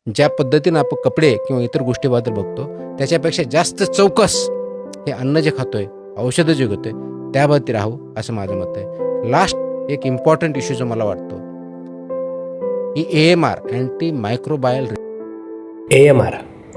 ज्या पद्धतीनं आपण कपडे किंवा इतर गोष्टीबद्दल बघतो त्याच्यापेक्षा जास्त चौकस हे अन्न जे खातोय, औषधं जे घेतोय त्याबद्दल राहावं असं माझं मत आहे. लास्ट एक इम्पॉर्टंट इश्यू जो मला वाटतो ही AMR anti microbial AMR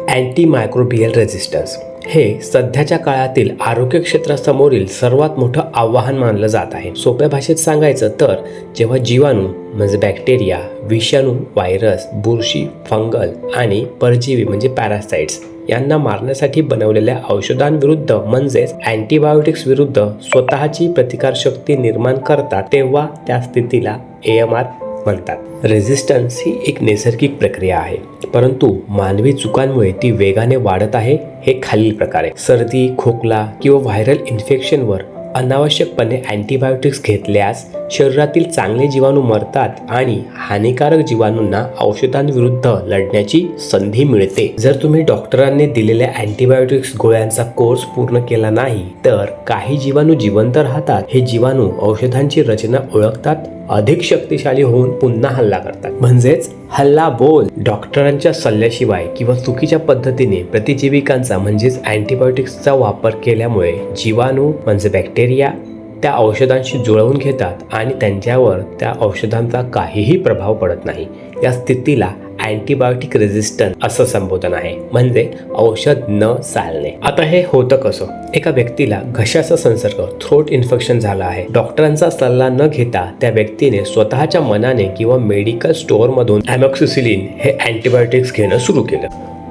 anti microbial resistance हे सध्याच्या काळातील आरोग्य क्षेत्रासमोरील सर्वात मोठं आव्हान मानलं जात आहे. सोप्या भाषेत सांगायचं तर जेव्हा जीवाणू म्हणजे बॅक्टेरिया, विषाणू, व्हायरस, बुरशी, फंगल आणि परजीवी म्हणजे पॅरासाइट्स यांना मारण्यासाठी बनवलेल्या औषधांविरुद्ध म्हणजेच अँटीबायोटिक्स विरुद्ध स्वतःची प्रतिकारशक्ती निर्माण करतात, तेव्हा त्या स्थितीला AMR म्हणतात. रेझिस्टन्स ही एक नैसर्गिक प्रक्रिया आहे, परंतु मानवी चुकांमुळे ती वेगाने वाढत आहे. हे खालील प्रकारे: सर्दी, खोकला किंवा व्हायरल इन्फेक्शनवर अनावश्यकपणे अँटीबायोटिक्स घेतल्यास शरीरातील चांगले जीवाणू मरतात आणि हानिकारक जीवाणूंना औषधांविरुद्ध लढण्याची संधी मिळते. जर तुम्ही डॉक्टरांनी दिलेल्या अँटीबायोटिक्स गोळ्यांचा कोर्स पूर्ण केला नाही तर काही जीवाणू जिवंत राहतात. हे जीवाणू औषधांची रचना ओळखतात, अधिक शक्तिशाली होऊन पुन्हा हल्ला करतात. म्हणजेच हल्ला बोल. डॉक्टरांच्या सल्ल्याशिवाय किंवा चुकीच्या पद्धतीने प्रतिजैविकांचा म्हणजेच अँटीबायोटिक्सचा वापर केल्यामुळे जीवाणू म्हणजे बॅक्टेरिया त्या औषधांशी जुळवून घेतात आणि त्यांच्यावर त्या औषधांचा काहीही प्रभाव पडत नाही. या स्थितीला अँटीबायोटिक रेझिस्टन्स असं संबोधन आहे, म्हणजे औषध न चालणे. आता हे होतं कसं? एका व्यक्तीला घशाचा संसर्ग थ्रोट इन्फेक्शन झाला आहे. डॉक्टरांचा सल्ला न घेता त्या व्यक्तीने स्वतःच्या मनाने किंवा मेडिकल स्टोअरमधून अमॉक्सिसिलिन हे अँटीबायोटिक्स घेणं सुरू केलं.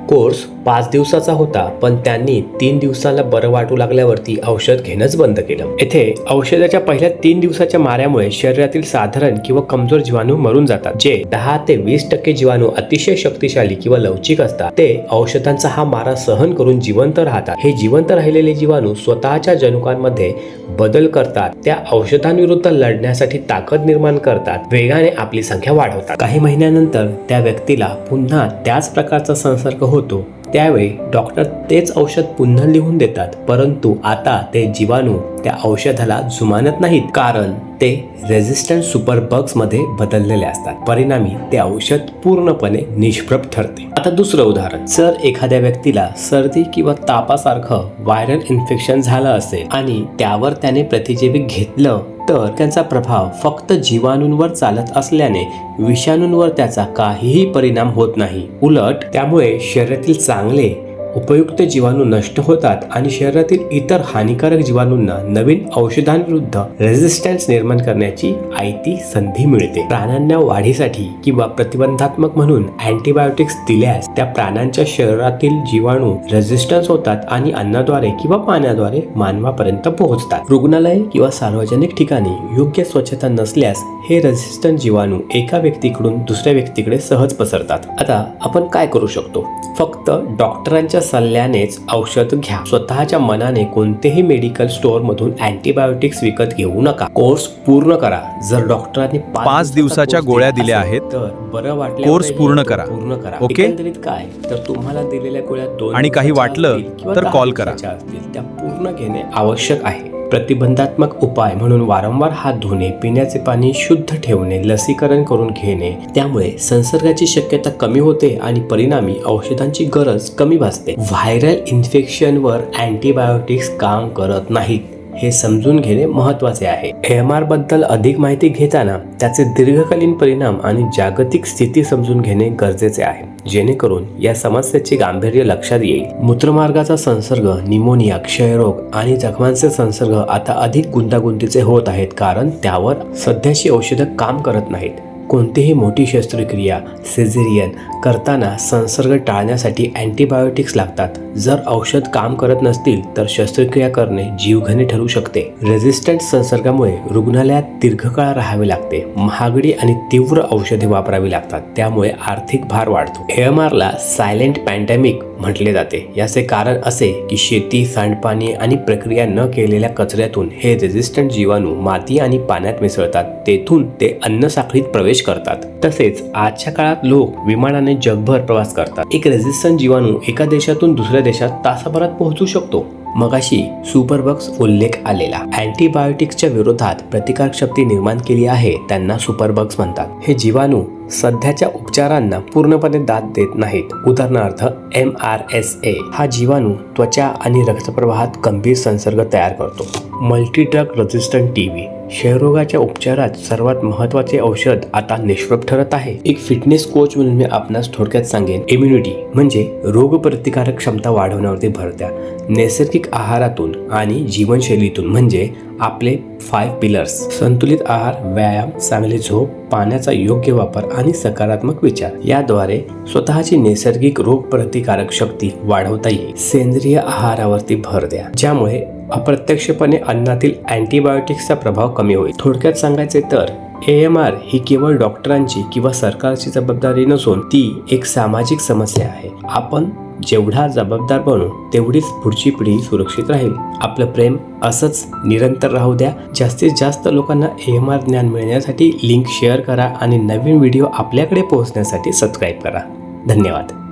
कोर्स 5 दिवसाचा होता, पण त्यांनी 3 दिवसाला बरं वाटू लागल्यावरती औषध घेणंच बंद केलं. येथे औषधाच्या पहिल्या 3 दिवसाच्या माऱ्यामुळे शरीरातील साधारण किंवा कमजोर जीवाणू मरून जातात. जे 10 ते 20% जीवाणू अतिशय शक्तिशाली किंवा लवचिक असतात ते औषधांचा हा मारा सहन करून जिवंत राहतात. हे जिवंत राहिलेले जीवाणू स्वतःच्या जनुकांमध्ये बदल करतात, त्या औषधांविरुद्ध लढण्यासाठी ताकद निर्माण करतात, वेगाने आपली संख्या वाढवतात. काही महिन्यानंतर त्या व्यक्तीला पुन्हा त्याच प्रकारचा संसर्ग होतो. त्यावेळी डॉक्टर तेच औषध पुन्हा लिहून देतात, परंतु आता ते जीवाणू त्या औषधाला जुमानत नाहीत, कारण ते रेझिस्टंट सुपरबग्स मध्ये बदललेले असतात. परिणामी ते औषध पूर्णपणे निष्प्रभ ठरते. आता दुसरं उदाहरण: जर एखाद्या व्यक्तीला सर्दी किंवा तापासारखं व्हायरल इन्फेक्शन झालं असेल आणि त्यावर त्याने प्रतिजैविक घेतलं तर त्यांचा प्रभाव फक्त जीवाणूंवर चालत असल्याने विषाणूंवर त्याचा काहीही परिणाम होत नाही. उलट त्यामुळे शरीरातील चांगले उपयुक्त जीवाणू नष्ट होतात आणि शरीरातील इतर हानिकारक जीवाणूंना नवीन औषधांविरुद्ध रेझिस्टन्स निर्माण करण्याची आयती संधी मिळते. प्राण्यांना वाढीसाठी किंवा प्रतिबंधात्मक म्हणून अँटीबायोटिक्स दिल्यास त्या प्राण्यांच्या शरीरातील जीवाणू रेझिस्टन्स होतात आणि अन्नाद्वारे किंवा पाण्याद्वारे मानवापर्यंत पोहोचतात. रुग्णालय किंवा सार्वजनिक ठिकाणी योग्य स्वच्छता नसल्यास हे रेझिस्टंट जीवाणू एका व्यक्तीकडून दुसऱ्या व्यक्तीकडे सहज पसरतात. आता आपण काय करू शकतो? फक्त डॉक्टरांच्या सल्ल्यानेच औषध घ्या. स्वतःच्या मनाने कोणतेही मेडिकल स्टोअर मधून अँटीबायोटिक्स विकत घेऊ नका. कोर्स पूर्ण करा. जर डॉक्टरांनी 5 दिवसाच्या गोळ्या दिल्या आहेत तर बरं वाटलं कोर्स पूर्ण करा. ओके? एकंदरीत काय तर तुम्हाला दिलेल्या गोळ्या 2 आणि काही वाटलं तर कॉल करा. त्या पूर्ण घेणे आवश्यक आहे. प्रतिबंधात्मक उपाय म्हणून वारंवार हात धुणे, पिण्याचे पाणी शुद्ध ठेवणे, लसीकरण करून घेणे, त्यामुळे संसर्गाची शक्यता कमी होते आणि परिणामी औषधांची गरज कमी भासते. व्हायरल इन्फेक्शनवर अँटीबायोटिक्स काम करत नाहीत हे समजून घेणे महत्त्वाचे आहे. AMR बद्दल अधिक माहिती घेताना त्याचे दीर्घकालीन परिणाम आणि जागतिक स्थिती समजून घेणे गरजेचे आहे, जेणेकरून या समस्येचे गांभीर्य लक्षात येईल. मूत्रमार्गाचा संसर्ग, निमोनिया, क्षयरोग आणि जखमांचे संसर्ग आता अधिक गुंतागुंतीचे होत आहेत, कारण त्यावर सध्याची औषधं काम करत नाहीत. कोणतीही मोठी शस्त्रक्रिया, सिझेरियन करताना संसर्ग टाळण्यासाठी अँटीबायोटिक्स लागतात. जर औषध काम करत नसतील तर शस्त्रक्रिया करणे जीवघेणे ठरू शकते. रेझिस्टंट संसर्गामुळे रुग्णालयात दीर्घकाळ राहावे लागते, महागडी आणि तीव्र औषधे वापरावी लागतात, त्यामुळे आर्थिक भार वाढतो. AMRला सायलेंट पॅन्डेमिक म्हटले जाते. याचे कारण असे की शेती, सांडपाणी आणि प्रक्रिया न केलेल्या कचऱ्यातून हे रेझिस्टंट जीवाणू माती आणि पाण्यात मिसळतात. तेथून ते अन्न साखळीत प्रवेश करतात. तसेच आजच्या काळात लोक विमानाने जगभर प्रवास करतात. एक रेझिस्टंट जीवाणू एका देशातून दुसऱ्या देशात तासाभरात पोहोचू शकतो. मगाशी सुपरबग्स उल्लेख आलेला. अँटीबायोटिक्सच्या विरोधात प्रतिकारशक्ती निर्माण केली आहे त्यांना सुपरबग्स म्हणतात. हे जीवाणू सध्याच्या उपचारांना पूर्णपणे दाद देत नाहीत. उदाहरणार्थ MRSA हा जीवाणू त्वचा आणि रक्तप्रवाहात गंभीर संसर्ग तयार करतो. मल्टीड्रग रेझिस्टंट TB क्षयरोगाच्या उपचारात सर्वात महत्त्वाचे औषध आता निष्प्रभ ठरत आहे. एक फिटनेस कोच म्हणून मी आपणास थोडक्यात सांगेन, इम्युनिटी म्हणजे रोगप्रतिकारक क्षमता वाढवण्यावरती भर द्या. नैसर्गिक आहारातून आणि जीवनशैलीतून म्हणजे आपले 5 पिलर्स संतुलित आहार, व्यायाम, चांगली झोप, पाण्याचा योग्य वापर आणि सकारात्मक विचार याद्वारे स्वतःची नैसर्गिक रोगप्रतिकारक शक्ती वाढवता येईल. सेंद्रिय आहारावरती भर द्या, ज्यामुळे अप्रत्यक्षपणे अन्नातील अँटीबायोटिक्सचा प्रभाव कमी होईल. थोडक्यात सांगायचे तर AMR ही केवळ डॉक्टरांची किंवा सरकारची जबाबदारी नसून ती एक सामाजिक समस्या आहे. आपण जेवढा जबाबदार बनू तेवढीच पुढची पिढी सुरक्षित राहील. आपलं प्रेम असंच निरंतर राहू द्या. जास्तीत जास्त लोकांना AMR ज्ञान मिळण्यासाठी लिंक शेअर करा आणि नवीन व्हिडिओ आपल्याकडे पोहोचण्यासाठी सबस्क्राईब करा. धन्यवाद.